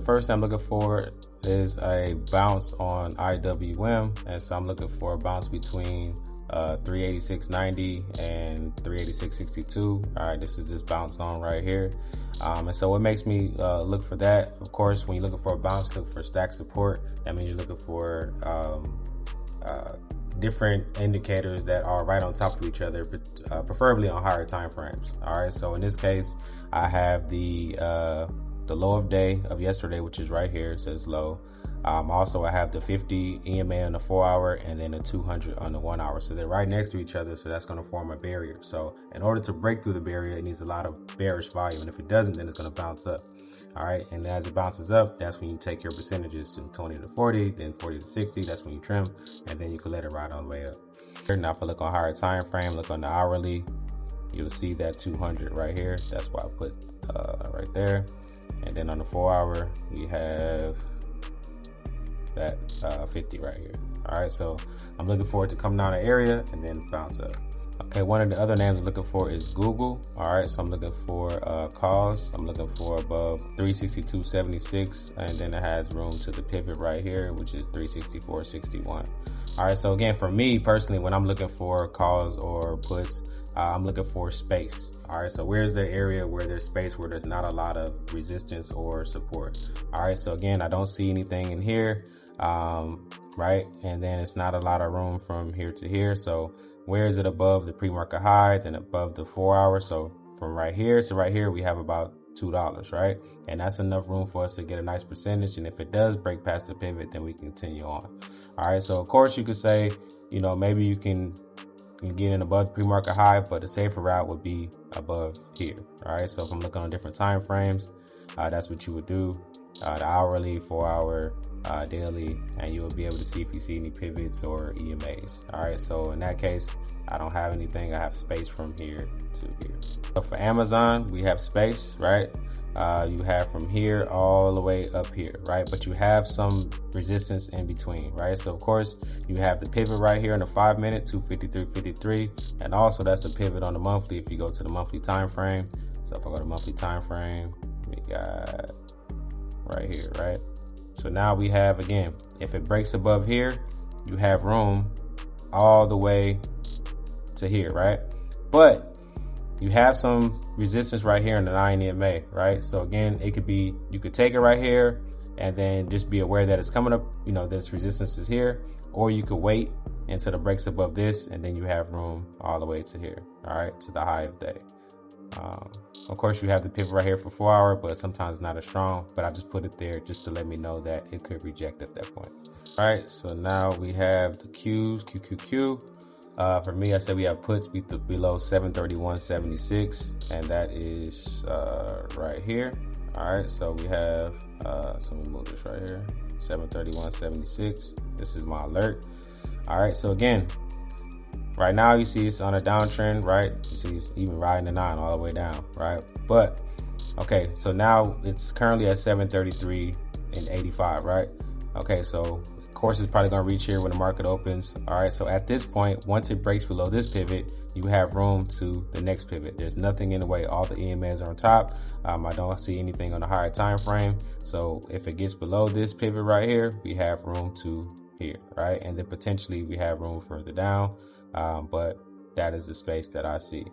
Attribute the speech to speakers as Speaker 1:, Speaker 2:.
Speaker 1: first thing I'm looking for is a bounce on IWM, and so I'm looking for a bounce between 386.90 and 386.62. All right, this is this bounce zone right here. And so what makes me look for that, of course, when you're looking for a bounce, look for stack support. That means you're looking for different indicators that are right on top of each other, but preferably on higher time frames. All right, so in this case, I have the low of day of yesterday, which is right here. It says low. Also, I have the 50 EMA on the 4 hour and then the 200 on the 1 hour. So they're right next to each other. So that's going to form a barrier. So in order to break through the barrier, it needs a lot of bearish volume. And if it doesn't, then it's going to bounce up. All right. And as it bounces up, that's when you take your percentages from 20 to 40, then 40 to 60. That's when you trim, and then you can let it ride all the way up. Now, if I look on higher time frame, look on the hourly, you'll see that 200 right here. That's why I put right there. And then on the 4 hour, we have that 50 right here. All right, so I'm looking forward to coming down the area and then bounce up. Okay, one of the other names I'm looking for is Google. All right, so I'm looking for calls. I'm looking for above 362.76, and then it has room to the pivot right here, which is 364.61. All right, so again, for me personally, when I'm looking for calls or puts, I'm looking for space. All right, so where's the area where there's space, where there's not a lot of resistance or support? All right, so again, I don't see anything in here, right? And then it's not a lot of room from here to here. So where is it above the pre-market high, then above the 4 hour? So from right here to right here, we have about $2, right? And that's enough room for us to get a nice percentage. And if it does break past the pivot, then we can continue on. All right, so of course you could say, you know, maybe you can get in above the pre-market high, but the safer route would be above here. All right, so if I'm looking on different time frames, that's what you would do. The hourly, 4 hour, daily, and you will be able to see if you see any pivots or EMAs. All right, so in that case, I don't have anything. I have space from here to here. So for Amazon, we have space, right? You have from here all the way up here, right? But you have some resistance in between, right? So of course you have the pivot right here in the 5 minute, 253.53, and also that's the pivot on the monthly if you go to the monthly time frame. So if I go to monthly time frame, we got right here, right? So now we have, again, if it breaks above here, you have room all the way to here, right? But you have some resistance right here in the 9 EMA, right? So again, it could be, you could take it right here and then just be aware that it's coming up, you know, this resistance is here, or you could wait until it breaks above this and then you have room all the way to here, all right, to the high of day. Of course, you have the pivot right here for 4 hour, but sometimes not as strong, but I just put it there just to let me know that it could reject at that point. All right, so now we have the Qs, QQQ. For me, I said we have puts below 731.76, and that is right here. All right, so we have, so let me move this right here, 731.76. This is my alert. All right, so again, right now you see it's on a downtrend, right? You see it's even riding the 9 all the way down, right? But, okay, so now it's currently at 733.85, right? Okay, so of course it's probably gonna reach here when the market opens. All right, so at this point, once it breaks below this pivot, you have room to the next pivot. There's nothing in the way. All the EMAs are on top. I don't see anything on the higher time frame. So if it gets below this pivot right here, we have room to here, right? And then potentially we have room further down. But that is the space that I see.